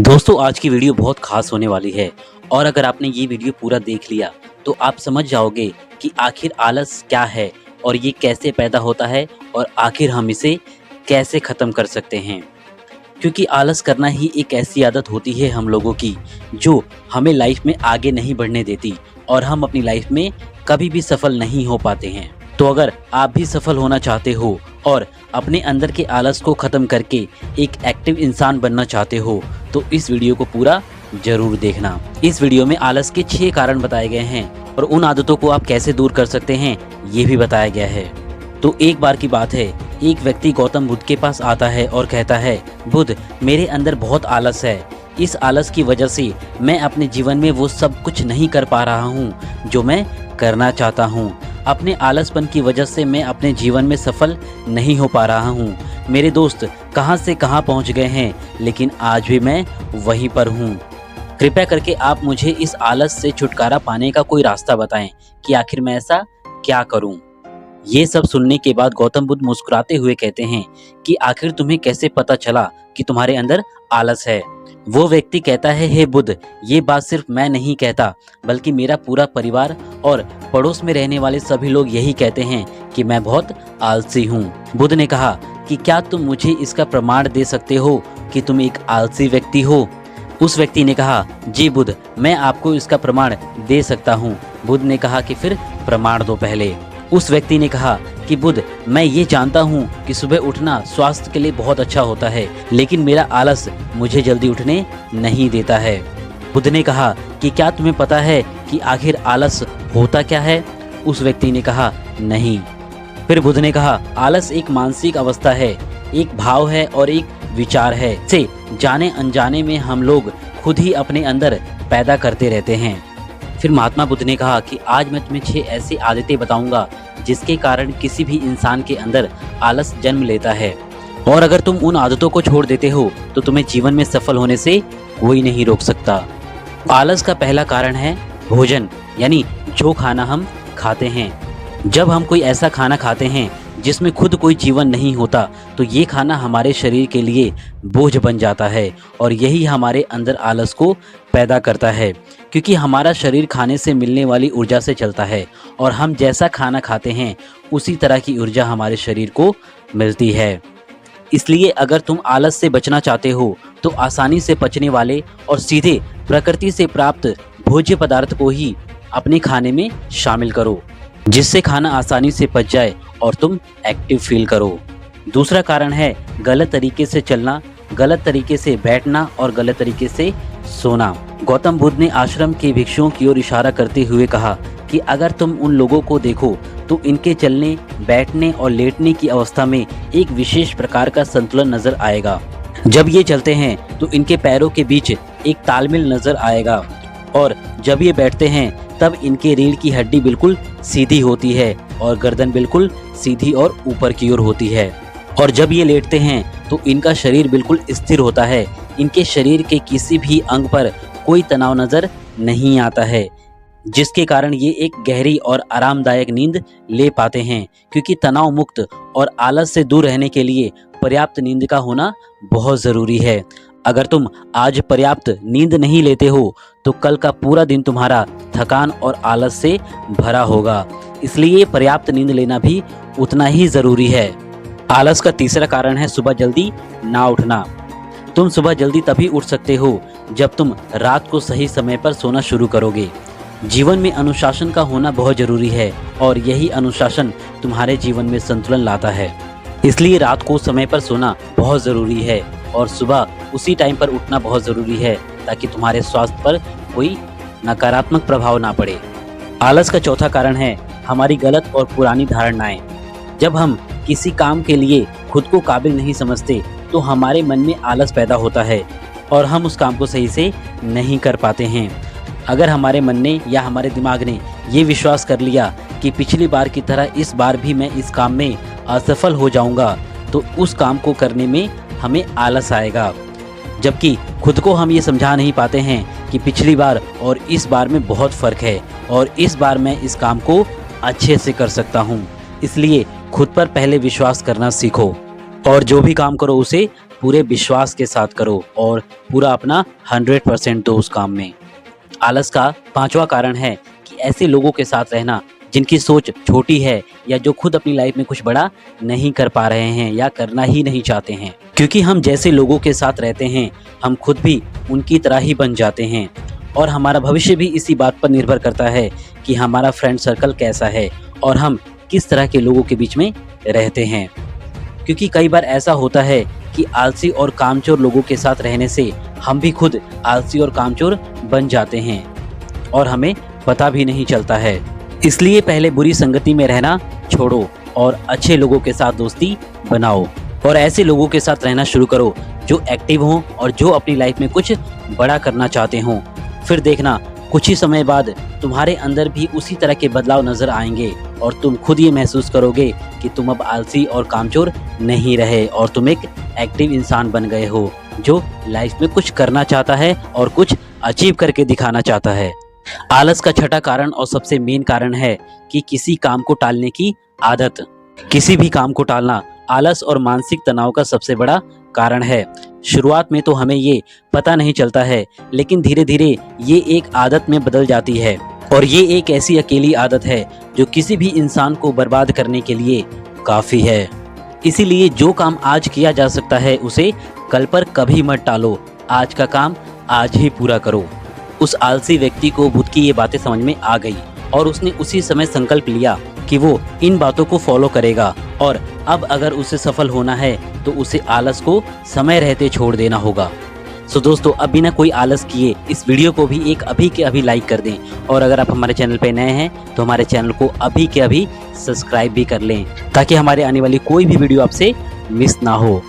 दोस्तों आज की वीडियो बहुत खास होने वाली है और अगर आपने ये वीडियो पूरा देख लिया तो आप समझ जाओगे कि आखिर आलस क्या है और ये कैसे पैदा होता है और आखिर हम इसे कैसे ख़त्म कर सकते हैं। क्योंकि आलस करना ही एक ऐसी आदत होती है हम लोगों की जो हमें लाइफ में आगे नहीं बढ़ने देती और हम अपनी लाइफ में कभी भी सफल नहीं हो पाते हैं। तो अगर आप भी सफल होना चाहते हो और अपने अंदर के आलस को ख़त्म करके एक एक्टिव इंसान बनना चाहते हो तो इस वीडियो को पूरा जरूर देखना। इस वीडियो में आलस के 6 कारण बताए गए हैं और उन आदतों को आप कैसे दूर कर सकते हैं ये भी बताया गया है। तो एक बार की बात है, एक व्यक्ति गौतम बुद्ध के पास आता है और कहता है, बुद्ध मेरे अंदर बहुत आलस है। इस आलस की वजह से मैं अपने जीवन में वो सब कुछ नहीं कर पा रहा हूँ जो मैं करना चाहता हूँ। अपने आलसपन की वजह से मैं अपने जीवन में सफल नहीं हो पा रहा हूँ। मेरे दोस्त कहाँ से कहाँ पहुँच गए हैं लेकिन आज भी मैं वहीं पर हूँ। कृपया करके आप मुझे इस आलस से छुटकारा पाने का कोई रास्ता बताएं कि आखिर मैं ऐसा क्या करूँ। ये सब सुनने के बाद गौतम बुद्ध मुस्कुराते हुए कहते हैं कि आखिर तुम्हें कैसे पता चला कि तुम्हारे अंदर आलस है। वो व्यक्ति कहता है, हे बुद्ध ये बात सिर्फ मैं नहीं कहता बल्कि मेरा पूरा परिवार और पड़ोस में रहने वाले सभी लोग यही कहते हैं कि मैं बहुत आलसी हूँ। बुद्ध ने कहा कि क्या तुम मुझे इसका प्रमाण दे सकते हो कि तुम एक आलसी व्यक्ति हो। उस व्यक्ति ने कहा, जी बुद्ध मैं आपको इसका प्रमाण दे सकता हूँ। बुद्ध ने कहा कि फिर प्रमाण दो पहले। उस व्यक्ति ने कहा कि बुद्ध मैं ये जानता हूँ कि सुबह उठना स्वास्थ्य के लिए बहुत अच्छा होता है लेकिन मेरा आलस मुझे जल्दी उठने नहीं देता है। बुद्ध ने कहा कि क्या तुम्हें पता है कि आखिर आलस होता क्या है। उस व्यक्ति ने कहा नहीं। फिर बुद्ध ने कहा आलस एक मानसिक अवस्था है, एक भाव है और एक विचार है से जाने अनजाने में हम लोग खुद ही अपने अंदर पैदा करते रहते हैं। फिर महात्मा बुद्ध ने कहा कि आज मैं तुम्हें 6 ऐसी आदतें बताऊंगा जिसके कारण किसी भी इंसान के अंदर आलस जन्म लेता है और अगर तुम उन आदतों को छोड़ देते हो तो तुम्हें जीवन में सफल होने से कोई नहीं रोक सकता। आलस का पहला कारण है भोजन, यानी जो खाना हम खाते हैं। जब हम कोई ऐसा खाना खाते हैं जिसमें खुद कोई जीवन नहीं होता तो ये खाना हमारे शरीर के लिए बोझ बन जाता है और यही हमारे अंदर आलस को पैदा करता है। क्योंकि हमारा शरीर खाने से मिलने वाली ऊर्जा से चलता है और हम जैसा खाना खाते हैं उसी तरह की ऊर्जा हमारे शरीर को मिलती है। इसलिए अगर तुम आलस से बचना चाहते हो तो आसानी से पचने वाले और सीधे प्रकृति से प्राप्त भोज्य पदार्थ को ही अपने खाने में शामिल करो जिससे खाना आसानी से पच जाए और तुम एक्टिव फील करो। दूसरा कारण है गलत तरीके से चलना, गलत तरीके से बैठना और गलत तरीके से सोना। गौतम बुद्ध ने आश्रम के भिक्षुओं की ओर इशारा करते हुए कहा कि अगर तुम उन लोगों को देखो तो इनके चलने, बैठने और लेटने की अवस्था में एक विशेष प्रकार का संतुलन नजर आएगा। जब ये चलते हैं तो इनके पैरों के बीच एक तालमेल नजर आएगा और जब ये बैठते हैं तब इनके रीढ़ की हड्डी बिल्कुल सीधी होती है और गर्दन बिल्कुल सीधी और ऊपर की ओर होती है और जब ये लेटते हैं तो इनका शरीर बिल्कुल स्थिर होता है। इनके शरीर के किसी भी अंग पर कोई तनाव नजर नहीं आता है जिसके कारण ये एक गहरी और आरामदायक नींद ले पाते हैं। क्योंकि तनाव मुक्त और आलस से दूर रहने के लिए पर्याप्त नींद का होना बहुत ज़रूरी है। अगर तुम आज पर्याप्त नींद नहीं लेते हो तो कल का पूरा दिन तुम्हारा थकान और आलस से भरा होगा। इसलिए पर्याप्त नींद लेना भी उतना ही ज़रूरी है। आलस का तीसरा कारण है सुबह जल्दी ना उठना। तुम सुबह जल्दी तभी उठ सकते हो जब तुम रात को सही समय पर सोना शुरू करोगे। जीवन में अनुशासन का होना बहुत ज़रूरी है और यही अनुशासन तुम्हारे जीवन में संतुलन लाता है। इसलिए रात को समय पर सोना बहुत ज़रूरी है और सुबह उसी टाइम पर उठना बहुत ज़रूरी है ताकि तुम्हारे स्वास्थ्य पर कोई नकारात्मक प्रभाव ना पड़े। आलस का चौथा कारण है हमारी गलत और पुरानी धारणाएं। जब हम किसी काम के लिए खुद को काबिल नहीं समझते तो हमारे मन में आलस पैदा होता है और हम उस काम को सही से नहीं कर पाते हैं। अगर हमारे मन ने या हमारे दिमाग ने ये विश्वास कर लिया कि पिछली बार की तरह इस बार भी मैं इस काम में असफल हो जाऊंगा तो उस काम को करने में हमें आलस आएगा। जबकि खुद को हम ये समझा नहीं पाते हैं कि पिछली बार और इस बार में बहुत फ़र्क है और इस बार मैं इस काम को अच्छे से कर सकता हूँ। इसलिए खुद पर पहले विश्वास करना सीखो और जो भी काम करो उसे पूरे विश्वास के साथ करो और पूरा अपना 100% दो उस काम में। आलस का 5वां कारण है कि ऐसे लोगों के साथ रहना जिनकी सोच छोटी है या जो खुद अपनी लाइफ में कुछ बड़ा नहीं कर पा रहे हैं या करना ही नहीं चाहते हैं। क्योंकि हम जैसे लोगों के साथ रहते हैं हम खुद भी उनकी तरह ही बन जाते हैं और हमारा भविष्य भी इसी बात पर निर्भर करता है कि हमारा फ्रेंड सर्कल कैसा है और हम किस तरह के लोगों के बीच में रहते हैं। क्योंकि कई बार ऐसा होता है कि आलसी और कामचोर लोगों के साथ रहने से हम भी खुद आलसी और कामचोर बन जाते हैं और हमें पता भी नहीं चलता है। इसलिए पहले बुरी संगति में रहना छोड़ो और अच्छे लोगों के साथ दोस्ती बनाओ और ऐसे लोगों के साथ रहना शुरू करो जो एक्टिव हों और जो अपनी लाइफ में कुछ बड़ा करना चाहते हों। फिर देखना कुछ ही समय बाद तुम्हारे अंदर भी उसी तरह के बदलाव नजर आएंगे और तुम खुद ये महसूस करोगे कि तुम अब आलसी और कामचोर नहीं रहे और तुम एक एक्टिव इंसान बन गए हो जो लाइफ में कुछ करना चाहता है और कुछ अचीव करके दिखाना चाहता है। आलस का 6ठा कारण और सबसे मेन कारण है कि किसी काम को टालने की आदत। किसी भी काम को टालना आलस और मानसिक तनाव का सबसे बड़ा कारण है। शुरुआत में तो हमें ये पता नहीं चलता है लेकिन धीरे धीरे ये एक आदत में बदल जाती है और ये एक ऐसी अकेली आदत है जो किसी भी इंसान को बर्बाद करने के लिए काफ़ी है। इसीलिए जो काम आज किया जा सकता है उसे कल पर कभी मत टालो। आज का काम आज ही पूरा करो। उस आलसी व्यक्ति को बुद्ध की ये बातें समझ में आ गई और उसने उसी समय संकल्प लिया कि वो इन बातों को फॉलो करेगा और अब अगर उसे सफल होना है तो उसे आलस को समय रहते छोड़ देना होगा। सो दोस्तों, अब बिना कोई आलस किए इस वीडियो को भी एक अभी के अभी लाइक कर दें और अगर आप हमारे चैनल पे नए हैं तो हमारे चैनल को अभी के अभी सब्सक्राइब भी कर लें ताकि हमारे आने वाली कोई भी वीडियो आपसे मिस ना हो।